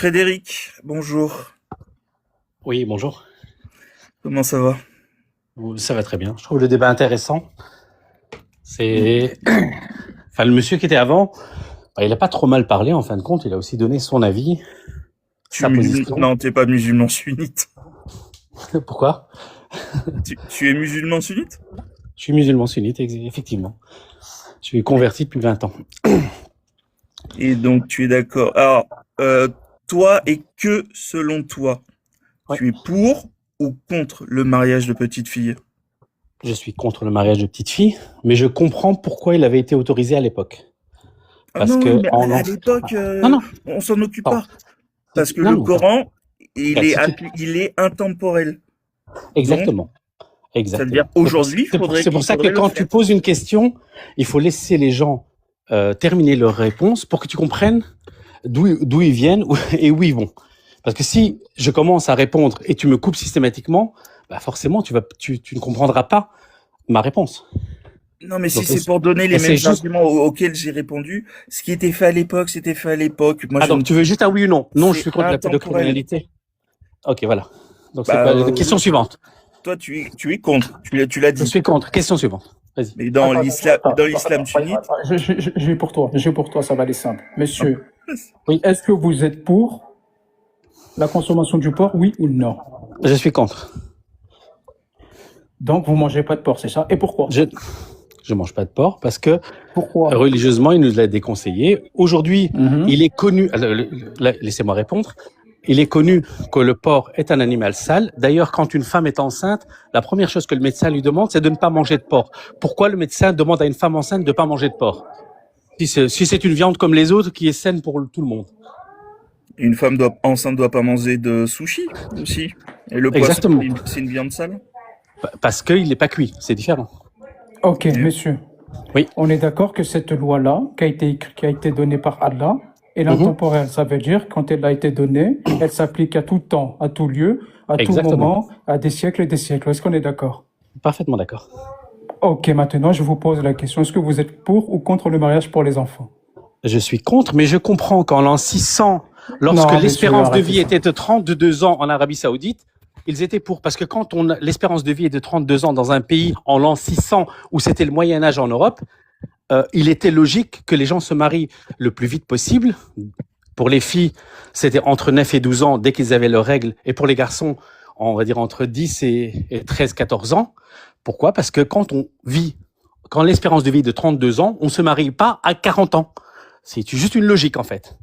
Frédéric, bonjour. Oui, bonjour. Comment ça va? Ça va très bien. Je trouve le débat intéressant. C'est, enfin, le monsieur qui était avant, il a pas trop mal parlé en fin de compte. Il a aussi donné son avis, sa position. Non, t'es pas musulman sunnite. Pourquoi? Tu es musulman sunnite? Je suis musulman sunnite, effectivement. Je suis converti depuis 20 ans. Et donc tu es d'accord. Alors, toi et que selon toi, Ouais. tu es pour ou contre le mariage de petites filles? Je suis contre le mariage de petites filles, mais je comprends pourquoi il avait été autorisé à l'époque. Ah Parce non, que mais à l'époque, non, non, on s'en occupe attends. pas. Parce que Non, le non, Coran, regarde, si tu... il est intemporel. Donc, Exactement. ça veut dire Exactement. aujourd'hui, C'est pour ça que quand tu poses une question, il faut laisser les gens terminer leur réponse pour que tu comprennes d'où ils viennent et où ils vont. Parce que si je commence à répondre et tu me coupes systématiquement, bah forcément tu ne comprendras pas ma réponse. Non, mais si Donc, c'est pour donner les mêmes juste... arguments auxquels j'ai répondu, ce qui était fait à l'époque, c'était fait à l'époque. Moi, Ah, donc tu veux juste un oui ou non? Non, je suis contre la intemporel. pédocriminalité. Ok, voilà. Donc Bah, c'est pas... Question suivante. Toi, tu es contre. Tu l'as Je dit. suis contre. Question suivante. Vas-y. Mais dans l'islam sunnite, J'ai pour toi, ça va aller simple. Monsieur, Oui. est-ce que vous êtes pour la consommation du porc, oui ou non? Je suis contre. Donc, vous mangez pas de porc, c'est ça? Et pourquoi? Je mange pas de porc parce que Pourquoi? religieusement, il nous l'a déconseillé. Aujourd'hui, il est connu, laissez-moi répondre, il est connu que le porc est un animal sale. D'ailleurs, quand une femme est enceinte, la première chose que le médecin lui demande, c'est de ne pas manger de porc. Pourquoi le médecin demande à une femme enceinte de ne pas manger de porc? Si c'est une viande comme les autres qui est saine pour tout le monde. une femme enceinte doit pas manger de sushi aussi. Et le poisson, Exactement. c'est une viande sale. Parce qu'il n'est pas cuit, c'est différent. Ok, monsieur. Oui. On est d'accord que cette loi-là, qui a été donnée par Allah, est intemporelle. Ça veut dire, quand elle a été donnée, elle s'applique à tout temps, à tout lieu, à tout moment, à des siècles et des siècles. Est-ce qu'on est d'accord? Parfaitement d'accord. Ok, maintenant, je vous pose la question. Est-ce que vous êtes pour ou contre le mariage pour les enfants? Je suis contre, mais je comprends qu'en l'an 600, lorsque l'espérance de vie était de 32 ans en Arabie Saoudite, ils étaient pour. Parce que quand l'espérance de vie est de 32 ans dans un pays en l'an 600 où c'était le Moyen-Âge en Europe, il était logique que les gens se marient le plus vite possible. Pour les filles, c'était entre 9 et 12 ans dès qu'ils avaient leurs règles. Et pour les garçons, on va dire entre 10 et 13, 14 ans. Pourquoi? Parce que quand l'espérance de vie est de 32 ans, on ne se marie pas à 40 ans. C'est juste une logique, en fait.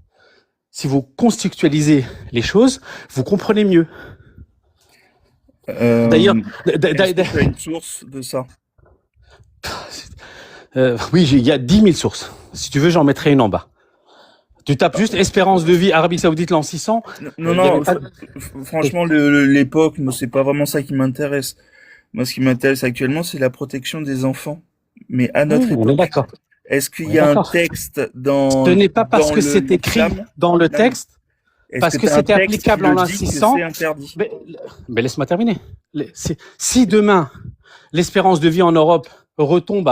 Si vous contextualisez les choses, vous comprenez mieux. D'ailleurs, est-ce que tu as une source de ça? Oui, il y a 10 000 sources. Si tu veux, j'en mettrai une en bas. Tu tapes juste espérance de vie Arabie Saoudite l'an 600. Non, franchement, l'époque, c'est pas vraiment ça qui m'intéresse. Moi, ce qui m'intéresse actuellement, c'est la protection des enfants. Mais à notre époque, on est d'accord. Est-ce qu'il y a un texte dans... Ce n'est pas parce que c'est écrit dans le texte, parce que c'était applicable en l'an 600. Mais laisse-moi terminer. Si demain, l'espérance de vie en Europe retombe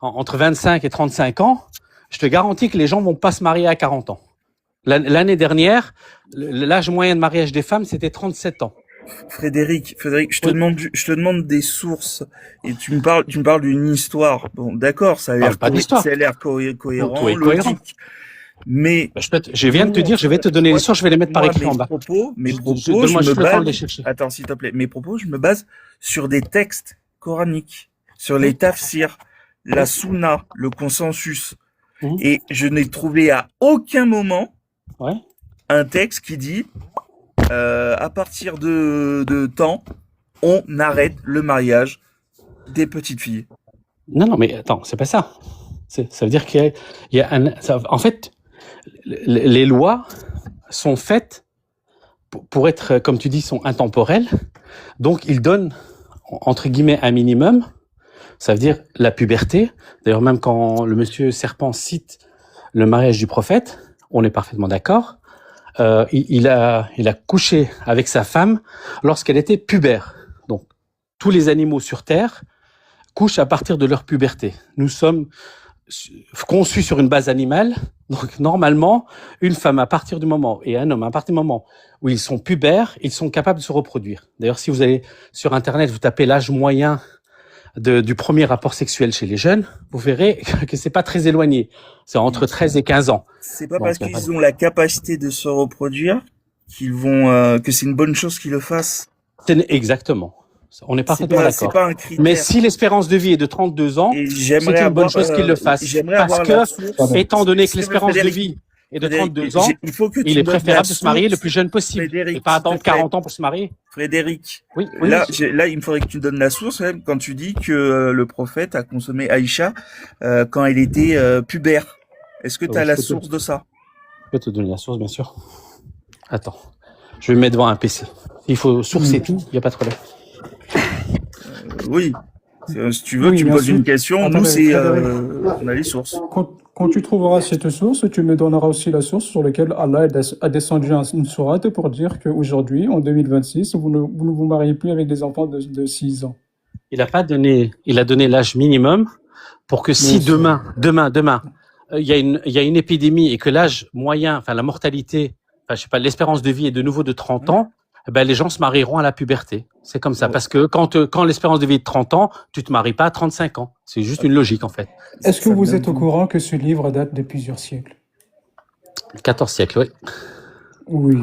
entre 25 et 35 ans, je te garantis que les gens vont pas se marier à 40 ans. L'année dernière, l'âge moyen de mariage des femmes, c'était 37 ans. Frédéric, je te demande des sources et tu me parles d'une histoire. Bon, d'accord, ça a l'air cohérent, logique. Mais je viens de te dire, je vais te donner les sources, je vais les mettre par écrit en bas. Mes propos, je me base. Attends, s'il te plaît. Mes propos, je me base sur des textes coraniques, sur les tafsirs, la sunna, le consensus. Et je n'ai trouvé à aucun moment un texte qui dit à partir de temps, on arrête le mariage des petites filles. Non, mais attends, c'est pas ça. Ça veut dire qu'il y a en fait, les lois sont faites pour être, comme tu dis, sont intemporelles. Donc, ils donnent, entre guillemets, un minimum. Ça veut dire la puberté. D'ailleurs, même quand le monsieur Serpent cite le mariage du prophète, on est parfaitement d'accord. Il a couché avec sa femme lorsqu'elle était pubère. Donc, tous les animaux sur Terre couchent à partir de leur puberté. Nous sommes conçus sur une base animale. Donc, normalement, une femme, à partir du moment, et un homme, à partir du moment où ils sont pubères, ils sont capables de se reproduire. D'ailleurs, si vous allez sur Internet, vous tapez l'âge moyen du premier rapport sexuel chez les jeunes, vous verrez que c'est pas très éloigné. C'est entre 13 et 15 ans. C'est pas parce qu'ils ont la capacité de se reproduire qu'ils vont, que c'est une bonne chose qu'ils le fassent. Exactement. On est parfaitement d'accord. C'est pas un critère. Mais si l'espérance de vie est de 32 ans, c'est une bonne chose qu'il le fasse. Parce que, étant donné que l'espérance de vie est de 32 ans, il est préférable de se marier le plus jeune possible. Et pas attendre 40 ans pour se marier. Frédéric. Oui. Là, il me faudrait que tu donnes la source, même, quand tu dis que le prophète a consommé Aïcha, quand elle était pubère. Est-ce que tu as la source de ça? Je peux te donner la source, bien sûr. Attends. Je vais me mettre devant un PC. Il faut sourcer tout, il n'y a pas de problème. Oui. Si tu veux, tu me poses une question. Nous, on a les sources. Quand tu trouveras cette source, tu me donneras aussi la source sur laquelle Allah a descendu une sourate pour dire qu'aujourd'hui, en 2026, vous ne vous mariez plus avec des enfants de 6 ans. Il a donné l'âge minimum pour que si demain, il y a une épidémie et que l'âge moyen, enfin la mortalité, l'espérance de vie est de nouveau de 30 ans, les gens se marieront à la puberté. C'est comme ça. Parce que quand l'espérance de vie est de 30 ans, tu te maries pas à 35 ans. C'est juste une logique, en fait. Est-ce que vous êtes au courant que ce livre date de plusieurs siècles? 14 siècles, oui. Oui.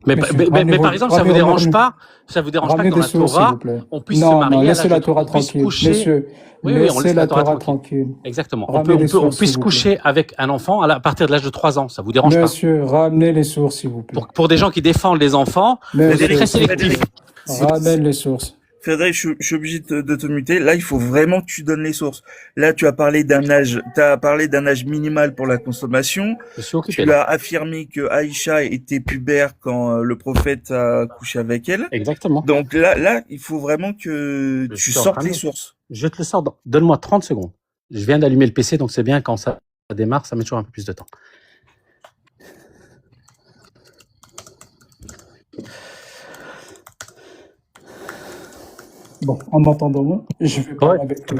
Mais par exemple, ça vous dérange pas que dans la Torah, on puisse se marier à laissez la Torah tranquille. Messieurs, laissez la Torah tranquille. Exactement. On puisse coucher avec un enfant à partir de l'âge de 3 ans. Ça vous dérange pas? Monsieur, ramenez les sources, s'il vous plaît. Pour des gens qui défendent les enfants, c'est très sélectif. Ramène les sources. Frédéric, je suis obligé de te muter. Là, il faut vraiment que tu donnes les sources. Là, tu as parlé d'un âge minimal pour la consommation. Tu as affirmé que Aïcha était pubère quand le prophète a couché avec elle. Exactement. Donc là, il faut vraiment que tu sortes les sources. Je te le sors. Donne-moi 30 secondes. Je viens d'allumer le PC, donc c'est bien quand ça démarre, ça met toujours un peu plus de temps. Bon, en attendant, je vais parler avec... Tu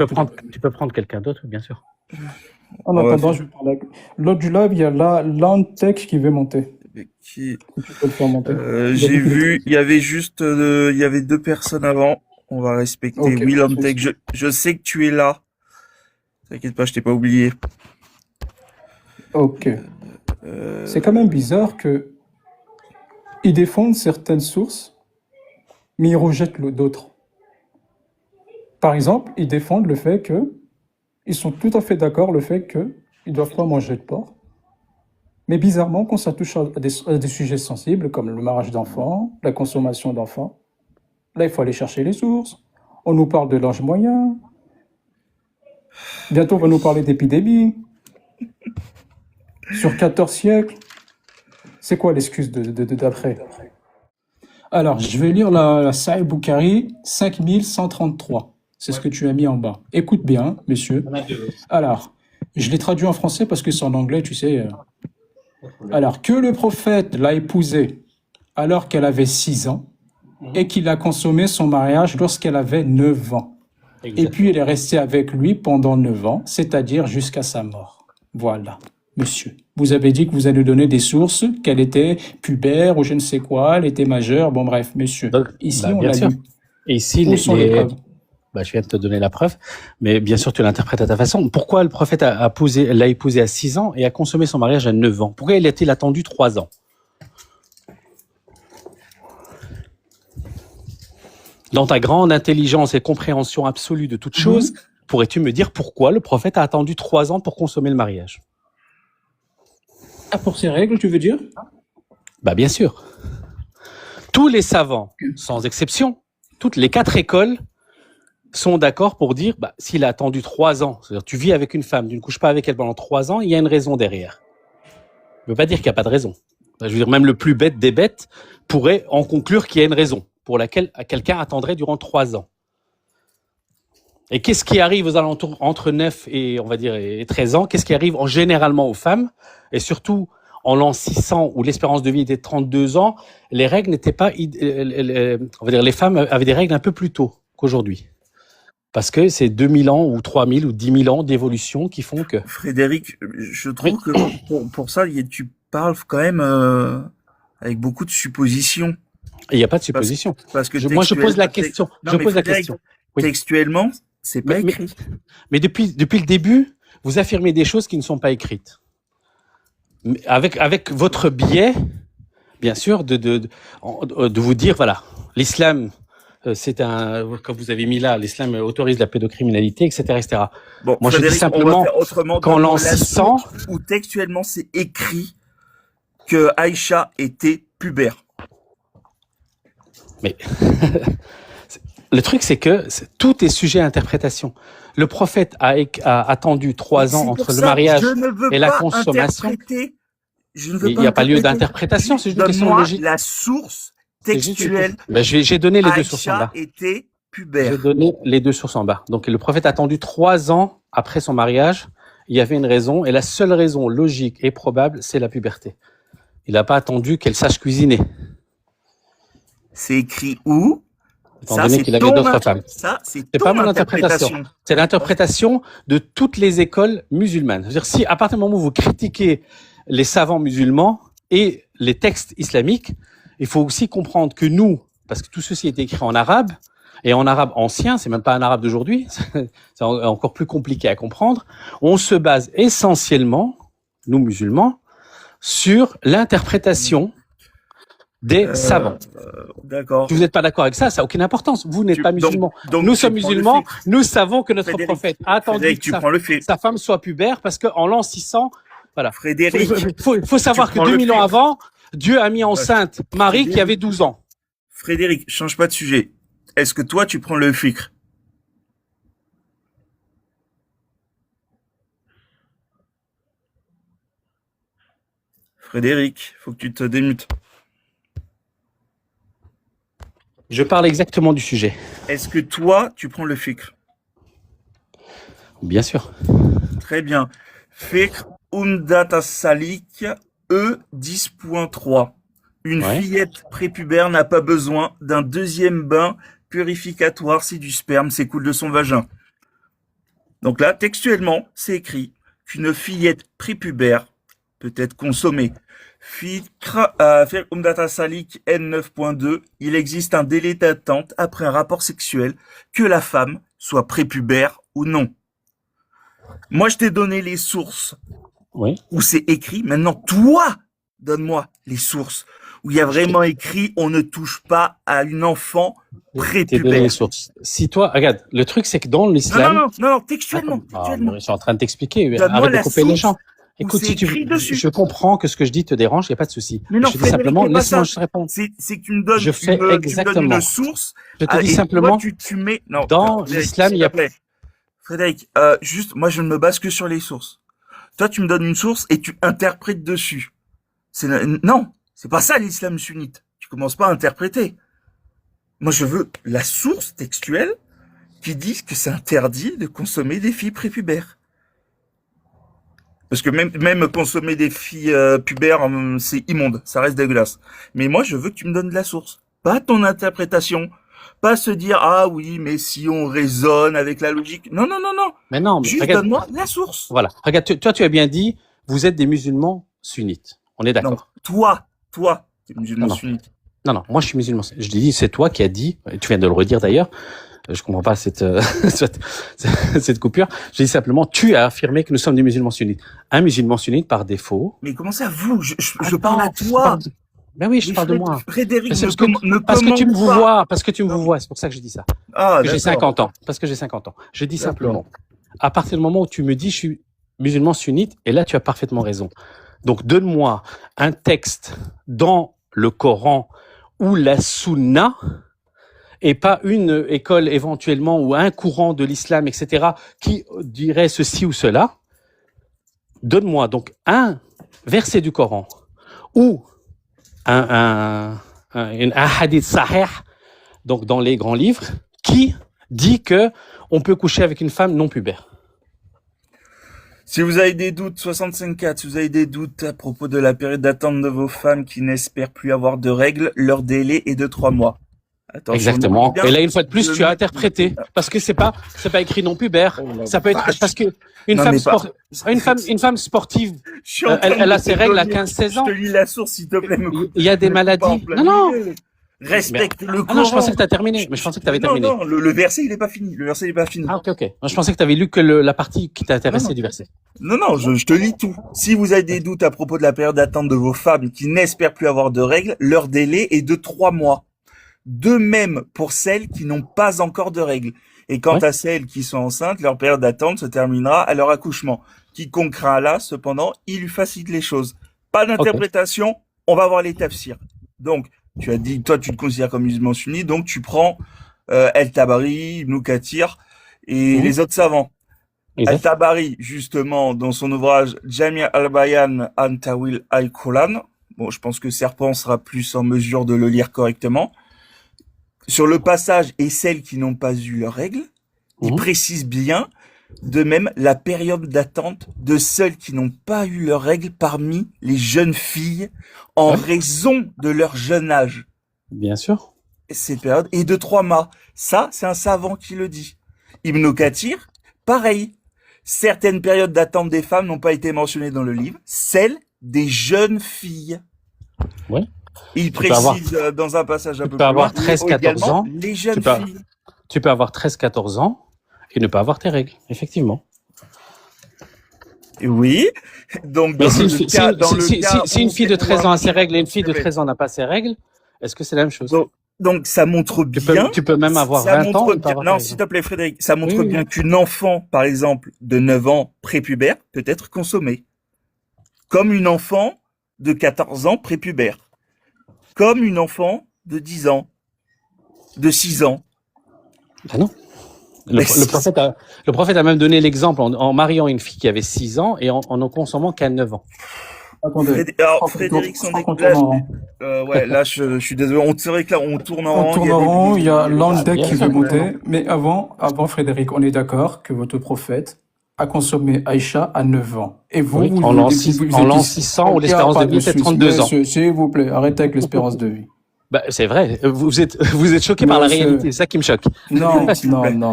peux prendre quelqu'un d'autre, bien sûr. En attendant, je vais parler avec... L'autre du live, il y a l'Antech qui veut monter. Tu peux le faire monter. J'ai vu, il y avait 2 personnes avant. On va respecter. Okay. Oui, l'Antech, je sais que tu es là. T'inquiète pas, je t'ai pas oublié. Ok. C'est quand même bizarre que ils défendent certaines sources, mais ils rejettent d'autres. Par exemple, ils défendent le fait ils sont tout à fait d'accord le fait qu'ils ne doivent pas manger de porc. Mais bizarrement, quand ça touche à des sujets sensibles comme le mariage d'enfants, la consommation d'enfants, là, il faut aller chercher les sources. On nous parle de l'âge moyen. Bientôt, on va nous parler d'épidémie. Sur 14 siècles. C'est quoi l'excuse d'après? Alors, je vais lire la Sahih Bukhari 5133. C'est ce que tu as mis en bas. Écoute bien, monsieur. Alors, je l'ai traduit en français parce que c'est en anglais, tu sais. Alors, que le prophète l'a épousée alors qu'elle avait 6 ans et qu'il a consommé son mariage lorsqu'elle avait 9 ans. Exactement. Et puis, elle est restée avec lui pendant 9 ans, c'est-à-dire jusqu'à sa mort. Voilà, monsieur. Vous avez dit que vous allez donner des sources, qu'elle était pubère ou je ne sais quoi, elle était majeure. Bon, bref, monsieur. Donc, ici, on l'a lu. Et ici, les preuves? Je viens de te donner la preuve, mais bien sûr, tu l'interprètes à ta façon. Pourquoi le prophète l'a épousée à 6 ans et a consommé son mariage à 9 ans? Pourquoi il a-t-il attendu 3 ans? Dans ta grande intelligence et compréhension absolue de toute chose, pourrais-tu me dire pourquoi le prophète a attendu 3 ans pour consommer le mariage? Pour ces règles, tu veux dire? Bien sûr. Tous les savants, sans exception, toutes les 4 écoles sont d'accord pour dire, s'il a attendu 3 ans, c'est-à-dire tu vis avec une femme, tu ne couches pas avec elle pendant 3 ans, il y a une raison derrière. Je ne veux pas dire qu'il n'y a pas de raison. Je veux dire, même le plus bête des bêtes pourrait en conclure qu'il y a une raison pour laquelle quelqu'un attendrait durant 3 ans. Et qu'est-ce qui arrive aux alentours entre 9 et, on va dire, et 13 ans? Qu'est-ce qui arrive généralement aux femmes? Et surtout, en l'an 600, où l'espérance de vie était de 32 ans, les règles n'étaient pas, on va dire, les femmes avaient des règles un peu plus tôt qu'aujourd'hui. Parce que c'est 2000 ans ou 3000 ou 10 000 ans d'évolution qui font que... Frédéric, je trouve que pour ça, tu parles quand même avec beaucoup de suppositions. Il n'y a pas de supposition. Parce que moi, je pose la question. Oui. Textuellement, c'est pas écrit. Mais depuis le début, vous affirmez des choses qui ne sont pas écrites. Avec votre biais, bien sûr, de vous dire, voilà, l'islam, comme vous avez mis là, l'islam autorise la pédocriminalité, etc., etc. Bon, moi, Frédéric, je dis simplement qu'en l'an 600... où textuellement c'est écrit que Aïcha était pubère. Mais le truc, c'est que tout est sujet à interprétation. Le prophète a attendu 3 ans entre le mariage et la consommation. Il n'y a pas lieu d'interprétation, c'est juste une question de logique. La source textuelle. J'ai donné les deux sources en bas. Aïcha était pubère. J'ai donné les deux sources en bas. Donc le prophète a attendu 3 ans après son mariage. Il y avait une raison, et la seule raison logique et probable, c'est la puberté. Il n'a pas attendu qu'elle sache cuisiner. C'est écrit où? Étant donné qu'il avait d'autres femmes. Ça, c'est pas mon interprétation. C'est l'interprétation de toutes les écoles musulmanes. C'est-à-dire, si à partir du moment où vous critiquez les savants musulmans et les textes islamiques, il faut aussi comprendre que nous, parce que tout ceci est écrit en arabe, et en arabe ancien, c'est même pas un arabe d'aujourd'hui, c'est encore plus compliqué à comprendre, on se base essentiellement, nous musulmans, sur l'interprétation des savants. D'accord. Si vous n'êtes pas d'accord avec ça, ça n'a aucune importance. Vous n'êtes pas musulman. Donc nous sommes musulmans. Nous savons que notre prophète a attendu que sa femme soit pubère parce qu'en l'an 600, voilà. Frédéric. Il faut savoir que 2000 ans avant, Dieu a mis enceinte Marie qui avait 12 ans. Frédéric, change pas de sujet. Est-ce que toi, tu prends le fikr? Frédéric, faut que tu te démutes. Je parle exactement du sujet. Est-ce que toi, tu prends le fikr? Bien sûr. Très bien. Fikr Umdat as-Salik E 10.3. Une fillette prépubère n'a pas besoin d'un deuxième bain purificatoire si du sperme s'écoule de son vagin. Donc là, textuellement, c'est écrit qu'une fillette prépubère peut être consommée. Fikr Umdat as-Salik N9.2, il existe un délai d'attente après un rapport sexuel, que la femme soit prépubère ou non. Moi, je t'ai donné les sources où c'est écrit. Maintenant, toi, donne-moi les sources où il y a vraiment écrit on ne touche pas à une enfant prépubère. Les sources. Si toi, regarde, le truc, c'est que dans l'islam... Non, textuellement. Je suis en train de t'expliquer. Arrête de couper les gens. Écoute, si tu veux, je comprends que ce que je dis te dérange, il n'y a pas de souci. Mais non, je te dis simplement, laisse-moi juste répondre. C'est que tu me donnes, je fais exactement. Une source. Je te dis simplement, toi, tu mets, non, dans l'islam, il y a... Frédéric, juste, moi, je ne me base que sur les sources. Toi, tu me donnes une source et tu interprètes dessus. Non, c'est pas ça l'islam sunnite. Tu commences pas à interpréter. Moi, je veux la source textuelle qui dit que c'est interdit de consommer des filles prépubères. Parce que même consommer des filles pubères, c'est immonde, ça reste dégueulasse. Mais moi, je veux que tu me donnes de la source, pas ton interprétation. Pas se dire, ah oui, mais si on raisonne avec la logique. Non. Mais non, mais juste donne-moi la source. Voilà. Regarde, toi, tu as bien dit, vous êtes des musulmans sunnites. On est d'accord. Non, toi, tu es musulman sunnite. Non, moi, je suis musulman. Je dis, c'est toi qui as dit, tu viens de le redire d'ailleurs. Je comprends pas cette coupure. Je dis simplement, tu as affirmé que nous sommes des musulmans sunnites. Un musulman sunnite, par défaut. Mais comment ça, vous? Je parle à toi. Ben oui, je parle de moi. Frédéric, parce que tu me vois, parce que tu me vois, c'est pour ça que je dis ça. Parce que j'ai 50 ans. Parce que j'ai 50 ans. Je dis simplement, à partir du moment où tu me dis je suis musulman sunnite, et là tu as parfaitement raison. Donc donne-moi un texte dans le Coran ou la Sunna, et pas une école éventuellement ou un courant de l'islam, etc., qui dirait ceci ou cela. Donne-moi donc un verset du Coran ou un hadith sahih, donc dans les grands livres, qui dit que on peut coucher avec une femme non pubère. Si vous avez des doutes, 65.4, si vous avez des doutes à propos de la période d'attente de vos femmes qui n'espèrent plus avoir de règles, leur délai est de 3 mois. Attention, exactement. Et là, une fois de plus, tu as interprété. Parce que c'est pas écrit non pubère. Ça peut être, parce que une femme sportive, elle a ses règles à 15-16 ans. Je te lis la source, s'il te plaît. Il y a des maladies. Non. Respecte le Coran. Non, je pensais que tu as terminé. Mais je pensais que tu avais terminé. Non, le verset, il est pas fini. Le verset, il est pas fini. Ah, ok. Moi, je pensais que tu avais lu que la partie qui t'intéressait du verset. Non, je te lis tout. Si vous avez des doutes à propos de la période d'attente de vos femmes qui n'espèrent plus avoir de règles, leur délai est de 3 mois. De même pour celles qui n'ont pas encore de règles. Et quant à celles qui sont enceintes, leur période d'attente se terminera à leur accouchement. Quiconque craint Allah, cependant, il lui facilite les choses. Pas d'interprétation, on va voir les tafsirs. Donc, tu as dit, toi, tu te considères comme musulman sunni, donc tu prends El-Tabari, Ibn Kathir et les autres savants. El-Tabari, justement, dans son ouvrage Jami' al-Bayan an Tawil al-Quran, bon, je pense que Serpent sera plus en mesure de le lire correctement, sur le passage et celles qui n'ont pas eu leurs règles, il précise bien, de même, la période d'attente de celles qui n'ont pas eu leurs règles parmi les jeunes filles en raison de leur jeune âge. Bien sûr. Cette période est de 3 mois. Ça, c'est un savant qui le dit. Ibn Kathir, pareil. Certaines périodes d'attente des femmes n'ont pas été mentionnées dans le livre, celles des jeunes filles. Ouais. Il précise dans un passage un peu plus loin. Tu peux avoir 13-14 ans. Les jeunes filles. Tu peux avoir 13-14 ans et ne pas avoir tes règles, effectivement. Oui. Donc, si une fille de 13 ans a ses règles et une fille de 13 ans n'a pas ses règles, est-ce que c'est la même chose? Donc, ça montre bien. Tu peux même avoir 20 ans. Non, s'il te plaît, Frédéric, ça montre bien qu'une enfant, par exemple, de 9 ans prépubère, peut être consommée. Comme une enfant de 14 ans prépubère. Comme une enfant de 10 ans. De 6 ans. Ben non. Le prophète a même donné l'exemple en mariant une fille qui avait 6 ans et en ne consommant qu'à 9 ans. Attendez. Frédéric, là, je suis désolé. C'est vrai que là, on tourne en rond. On tourne en rond. Il y a Landec qui veut monter. Mais avant, Frédéric, on est d'accord que votre prophète a consommé Aïcha à 9 ans. Et vous, en l'an 600 où l'espérance de vie était 32 ans. S'il vous plaît, arrêtez avec l'espérance de vie. C'est vrai. Vous êtes choqué par la réalité. C'est ça qui me choque. Non.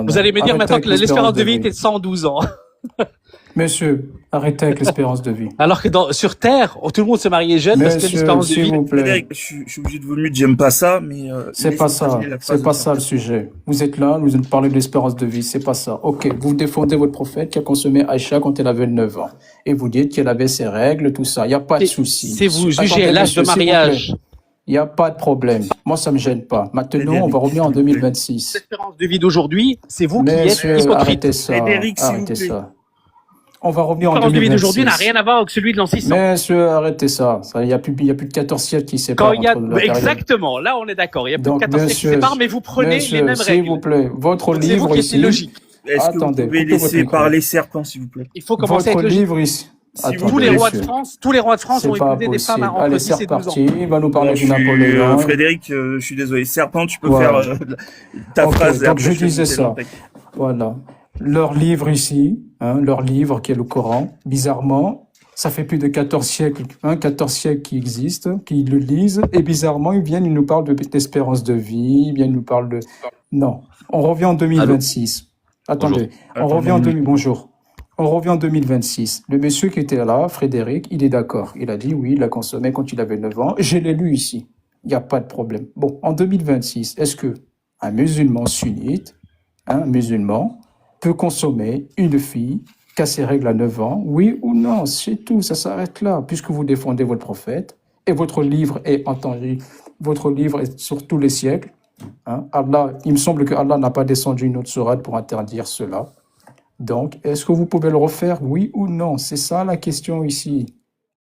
Vous allez me dire maintenant que l'espérance de vie était de 112 ans. Monsieur, arrêtez avec l'espérance de vie. Alors que sur Terre, tout le monde se mariait jeune parce que l'espérance de vie. S'il vous plaît. Je suis obligé de vous mute, j'aime pas ça, mais. C'est pas ça. C'est pas ça le sujet. Vous êtes là, vous parlez de l'espérance de vie, c'est pas ça. Ok, vous défendez votre prophète qui a consommé Aïcha quand elle avait 9 ans. Et vous dites qu'elle avait ses règles, tout ça. Il n'y a pas de souci. C'est vous jugez l'âge de mariage. Il n'y a pas de problème. Moi, ça me gêne pas. Maintenant, on va revenir en 2026. L'espérance de vie d'aujourd'hui, c'est vous qui êtes hypocrite. Arrêtez ça. Arrêtez ça. On va revenir en 2026. L'espérance de vie d'aujourd'hui n'a rien à voir avec celui de l'an 600. Monsieur, arrêtez ça. Il y a plus de 14 siècles qui séparent. Exactement. Là, on est d'accord. Il y a plus de 14 siècles qui séparent, mais vous prenez les mêmes règles. S'il vous plaît, votre livre ici. C'est logique. Est-ce que vous pouvez laisser parler Serpent, s'il vous plaît? Il faut commencer avec votre livre ici. Tous les rois de France ont épousé des femmes à entre 10 et 12 ans. Il va nous parler du Napoléon. Frédéric, je suis désolé. Serpent, tu peux faire ta phrase. Donc je disais ça. Voilà. Leur livre ici, leur livre qui est le Coran, bizarrement, ça fait plus de 14 siècles, 14 siècles qui existent, qui le lisent, et bizarrement, ils nous parlent d'espérance de vie, ils nous parlent de... Non. On revient en 2026. Attendez. Bonjour. On revient en 2026. Le monsieur qui était là, Frédéric, il est d'accord. Il a dit oui, il a consommé quand il avait 9 ans. Je l'ai lu ici. Il n'y a pas de problème. Bon, en 2026, est-ce que un musulman sunnite, un musulman, peut consommer une fille qui a ses règles à 9 ans? Oui ou non? C'est tout, ça s'arrête là. Puisque vous défendez votre prophète et votre livre est entendu, votre livre est sur tous les siècles. Allah, il me semble que Allah n'a pas descendu une autre sourate pour interdire cela. Donc, est-ce que vous pouvez le refaire, oui ou non? C'est ça la question ici.